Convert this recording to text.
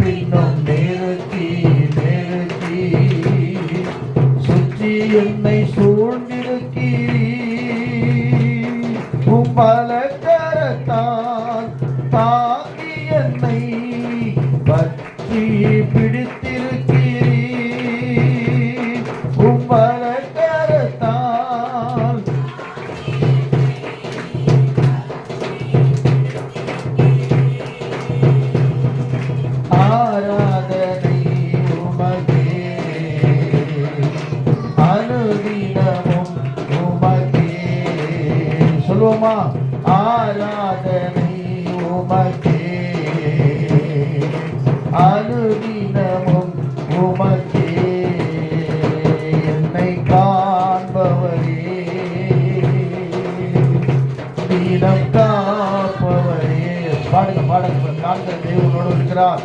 பின்னும் நிறுத்தி நிறுத்தி சுற்றி என்னை சூழ்ந்திருக்கிறீர். பலகரத்தால் தாங்கி என்னை பற்றி பிடித்திருக்கிறீர். பலகரத்தால் ஆராதனை உமக்கே, அனுதினமும் உமக்கே. சொல்லுவோமா? ஆராதனை உமக்கே, அனுதினமும் உமக்கே. என்னை காண்பவரே, தினம் காப்பவரே. பாடுங்க பாடுங்க. காண்கிற தேவனோடு இருக்கிறார்.